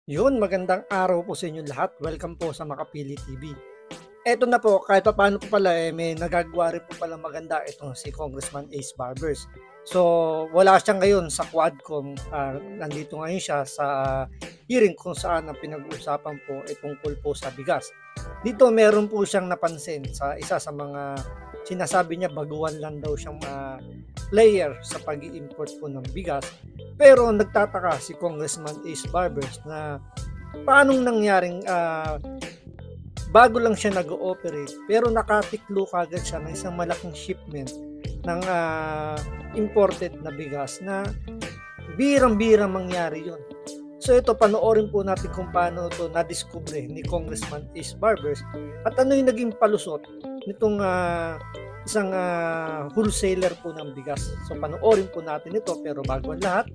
Yun, magandang araw po sa inyo lahat. Welcome po sa Makapili TV. Eto na po, kahit pa paano po pala may nagagawa rin po pala maganda itong si Congressman Ace Barbers. So, wala siya ngayon sa Quadcom. Nandito ngayon siya sa hearing kung saan ang pinag-uusapan po ay tungkol po sa bigas. Dito meron po siyang napansin sa isa sa mga sinasabi niya baguhan lang daw siyang player sa pag-i-import po ng bigas. Pero nagtataka si Congressman Ace Barbers na paanong nangyaring bago lang siya nag-ooperate pero nakatiklo kagad siya ng isang malaking shipment ng imported na bigas na birang-birang mangyari yun. So ito, panoorin po natin kung paano ito na-discover ni Congressman Ace Barbers at ano yung naging palusot nitong isang wholesaler po ng bigas. So panoorin po natin ito, pero bago ang lahat,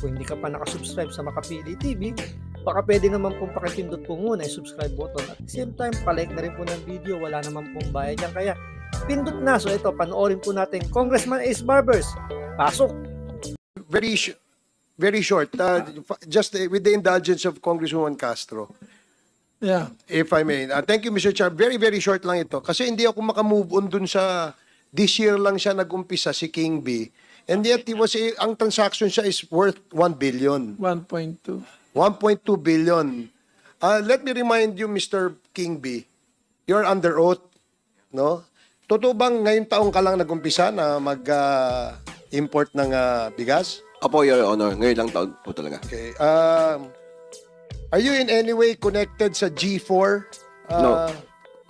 kung hindi ka pa nakasubscribe sa Makapili TV, baka pwede naman pong pakipindot po muna yung subscribe button. At the same time, palike na rin po ng video, wala naman pong bayad yan. Kaya pindot na. So ito, panoorin po natin Congressman Ace Barbers. Pasok! Very short, just with the indulgence of Congresswoman Castro. Yeah. If I may. Thank you, Mr. Chair. Very, very short lang ito. Kasi hindi ako makamove on dun sa this year lang siya nag-umpisa, si King B. And yet, ang transaction siya is worth 1 billion. 1.2. 1.2 billion. Let me remind you, Mr. King B, you're under oath, no? Totoo bang ngayong taong ka lang nag-umpisa na mag-import ng bigas? Opo, Your Honor. Ngayon lang taon po talaga. Okay. Are you in any way connected sa G4? No.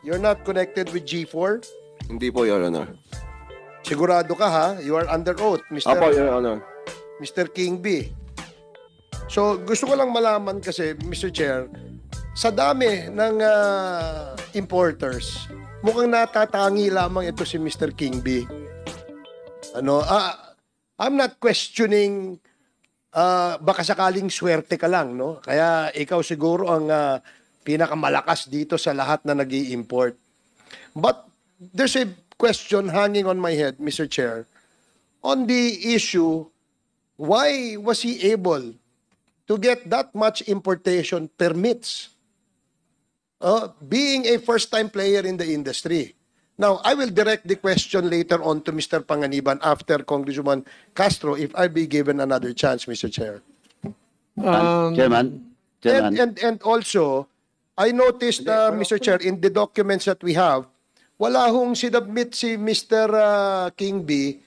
You're not connected with G4? Hindi po, Your Honor. Sigurado ka ha? You are under oath, Opo, Your Honor. Mr. King B. So, gusto ko lang malaman kasi, Mr. Chair, sa dami ng importers, mukhang natatangi lamang ito si Mr. King B. I'm not questioning baka sakaling swerte ka lang, no? Kaya ikaw siguro ang pinakamalakas dito sa lahat na nag-i-import. But there's a question hanging on my head, Mr. Chair, on the issue, why was he able to get that much importation permits? Being a first-time player in the industry. Now, I will direct the question later on to Mr. Panganiban after Congresswoman Castro if I be given another chance, Mr. Chair. Chairman. And also, I noticed, Mr. Chair, in the documents that we have, wala hong sinubmit si Mr. King B.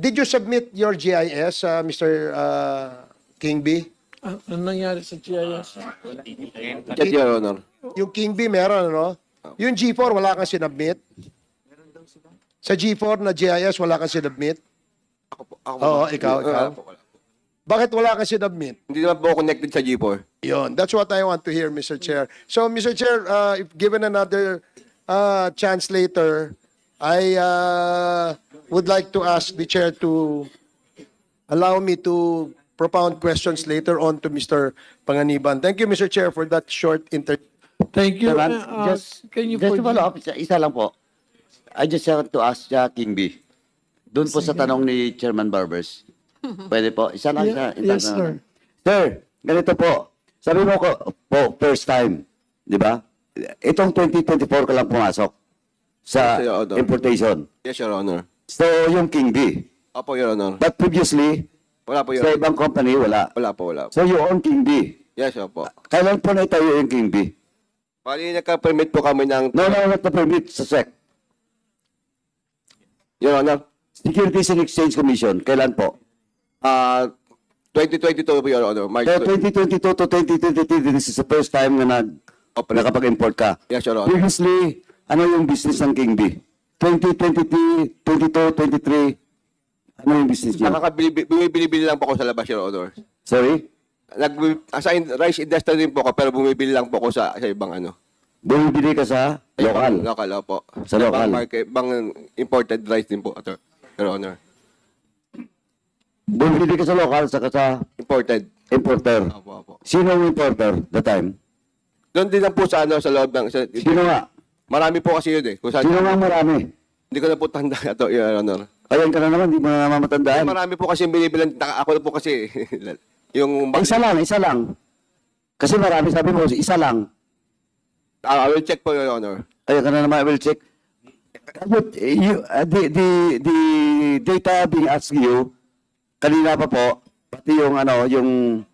Did you submit your GIS, Mr. King B? Ano nangyari sa GIS? Yes, Your Honor. Yung King B meron, no? Yung G4, wala kang sinubmit? Sa G4 na GIS, wala kang sinubmit? Oo, ikaw. Wala po. Bakit wala kang sinubmit? Hindi naman po ako connected sa G4. Yun, that's what I want to hear, Mr. Chair. So, Mr. Chair, if given another chance later, I would like to ask the Chair to allow me to propound questions later on to Mr. Panganiban. Thank you, Mr. Chair, for that short Thank you. Chairman, Can you just to follow forgive? up, isa lang po. I just want to ask King B. Doon po sa tanong ni Chairman Barbers. Pwede po? Isa lang. Yes, sir. Sir, ganito po. Sabi mo ko, po, first time. Di ba? Itong 2024 ka lang pumasok sa Yes, Your Honor. importation. Yes, Your Honor. So, yung King B. Opo, Your Honor. But previously, Wala po, Your sa Honor. ibang company, wala. Wala po. So, you own King B. Yes, opo. Kailan po naitayo yung King B? Bali, nagka-permit po kami ng... No, not the permit sa SEC. Your Honor, Securities and Exchange Commission. Kailan po? 2022 po, Your Honor. March So, 2022 to 2023, this is the first time na nakapag-import ka. Yes, Your Honor. Previously, ano yung business ng King B? 2023, 22, 23, ano yung business niya? Bumibili lang po ako sa labas, Your Honor. Sorry? Assign rice industry din po ako, pero bumibili lang po ako sa ibang ano. Bumibili ka sa local? Local, opo. Sa local? Ibang market, ibang imported rice din po, Your Honor. Bumibili ka sa local, saka sa Imported. importer. Opo. Sino yung importer that time? Doon din lang po sa sa loob ng... Sino nga? Marami po kasi yun eh. Kung saan, Sino nga marami? hindi ko na po tanda ito, Your Honor. Ayan ka na naman, di mo na mamatandaan. Marami po kasi binibilan. Ako na po kasi... yung... Isa lang. Kasi marami, sabi mo, isa lang. I will check po, Your Honor. Ayun ka na naman, I will check. But the data being asked you, kanina pa po, pati yung ano, yung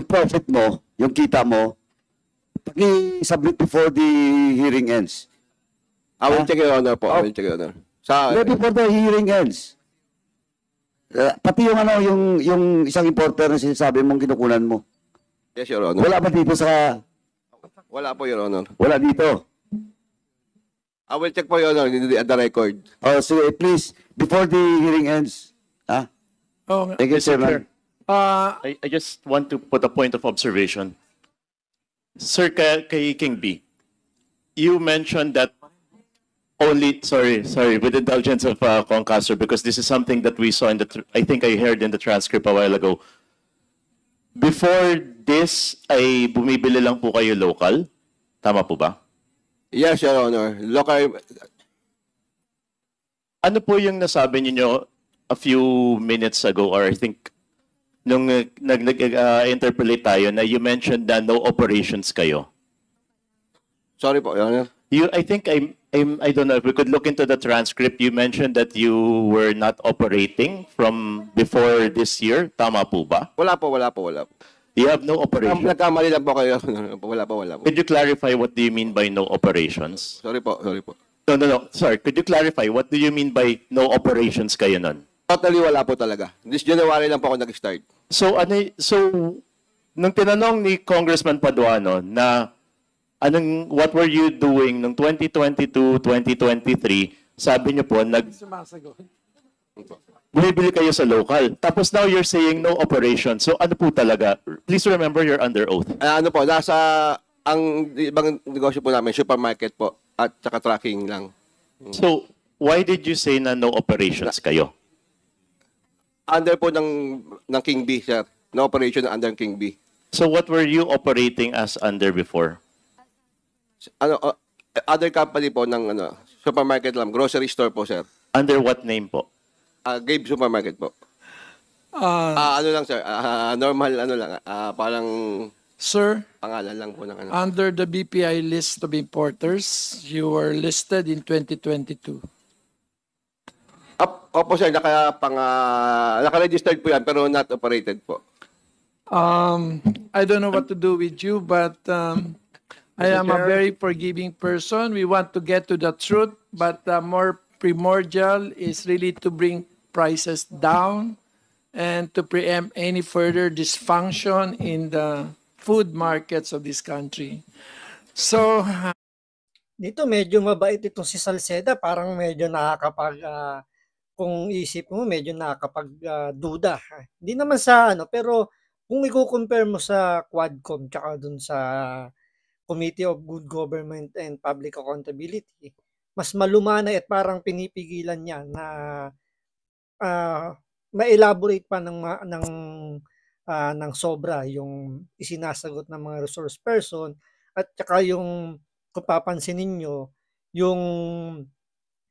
profit mo, yung kita mo, paki-submit before the hearing ends. I will check, Your Honor po. I will check, Your Honor. Before the hearing ends. Pati yung ano, yung isang importer na sinasabi mong kinukunan mo. Yes, Your Honor. Wala ba dito sa, Wala po, Your Honor. wala dito? I will check po, Your Honor, at the record. Oh, so please, before the hearing ends. Ah, Oh, thank you, Chairman. I just want to put a point of observation. Sir, kay King B, you mentioned that sorry, with the indulgence of Concastor, because this is something that we saw I think I heard in the transcript a while ago. Before this, ay bumibili lang po kayo local? Tama po ba? Yes, Your Honor. Local, Ano po yung nasabi niyo a few minutes ago, or I think nung nag-interpolate tayo na you mentioned na no operations kayo? sorry po, Your Honor. I think I don't know if we could look into the transcript. You mentioned that you were not operating from before this year. Tama po ba? Wala po. You have no operation. Nagkamali lang po kayo. Wala po. Could you clarify what do you mean by no operations? Sorry po. No. Sorry. Could you clarify what do you mean by no operations kayo nun? Totally wala po talaga. This January lang po ako nag-start. So nung tinanong ni Congressman Paduano na what were you doing nung 2022, 2023, sabi niyo po sumasagot. bumibili kayo sa local. Tapos now you're saying no operation. So ano po talaga? Please remember you're under oath. Ano po, ang ibang negosyo po namin, supermarket po, at saka tracking lang. So why did you say na no operations kayo? Under po ng King B, sir. No operation under King B. So what were you operating as under before? Other company po ng supermarket lang, grocery store po, sir. Under what name po? Gabe Supermarket po. Ano lang, sir, normal, parang Sir, pangalan lang po ng under the BPI list of importers, you were listed in 2022. Opo, sir, naka-registered po yan, pero not operated po. I don't know what to do with you, but I am a very forgiving person. We want to get to the truth, but more primordial is really to bring prices down and to preempt any further dysfunction in the food markets of this country. So, Dito medyo mabait itong si Salceda, parang medyo kung isip mo medyo duda. Hindi naman sa pero kung i-compare mo sa Quadcom tsaka dun sa Committee of Good Government and Public Accountability, mas malumanay at parang pinipigilan niya na ma-elaborate pa ng sobra yung isinasagot ng mga resource person, at saka yung kung papansin ninyo yung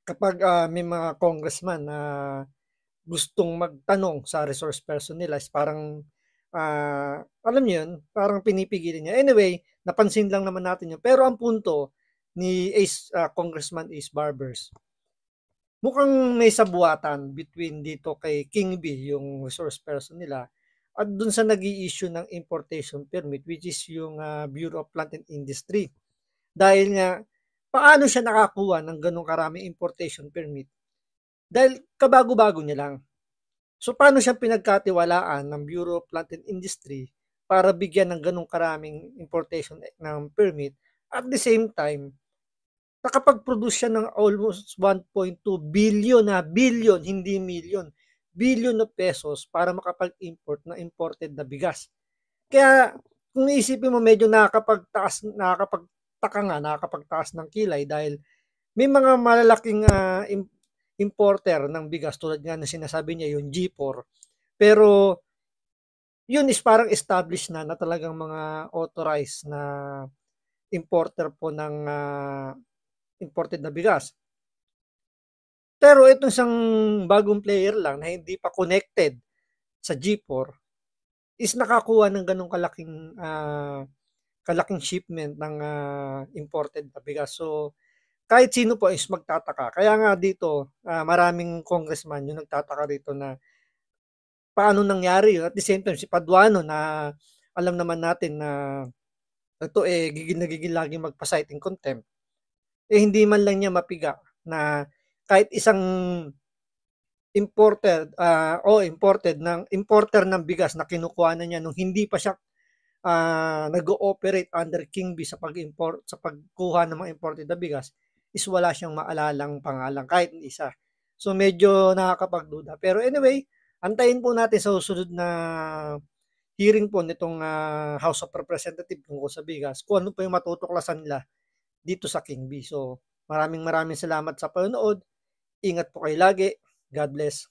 kapag may mga congressman na gustong magtanong sa resource person nila is parang alam niyo yun, parang pinipigilan niya. Anyway, napansin lang naman natin yun. Pero ang punto ni Congressman Ace Barbers, mukhang may sabuatan between dito kay King B, yung resource person nila, at dun sa nag-i-issue ng importation permit, which is yung Bureau of Plant and Industry. Dahil nga, paano siya nakakuha ng ganong karaming importation permit? Dahil kabago-bago niya lang. So, paano siya pinagkatiwalaan ng Bureau of Plant and Industry para bigyan ng ganong karaming importation ng permit? At the same time, nakapag-produce siya ng almost 1.2 billion billion, hindi million, billion of pesos para makapag-import na imported na bigas. Kaya kung iisipin mo, medyo nakakapagtaas ng kilay dahil may mga malalaking importer ng bigas tulad nga na sinasabi niya yung G4. Pero yun is parang established na talagang mga authorized na importer po ng imported na bigas. Pero itong isang bagong player lang na hindi pa connected sa G4 is nakakuha ng ganong kalaking shipment ng imported na bigas. So, kahit sino po is magtataka. Kaya nga dito, maraming congressman yung nagtataka rito na paano nangyari. At the same time, si Paduano na alam naman natin na ito gigil lagi magpa-cite in contempt. Hindi man lang niya mapiga na kahit isang importer ng bigas na kinukuha na niya nung hindi pa siya nag-ooperate under King Bee sa pagkuha ng mga imported na bigas is wala siyang maalalang pangalan kahit isa. So medyo nakakapagduda. Pero anyway, antayin po natin sa susunod na hearing po nitong House of Representatives tungkol sa bigas kung ano po yung matutuklasan nila dito sa King Bee. So maraming salamat sa panonood. Ingat po kayo lagi. God bless.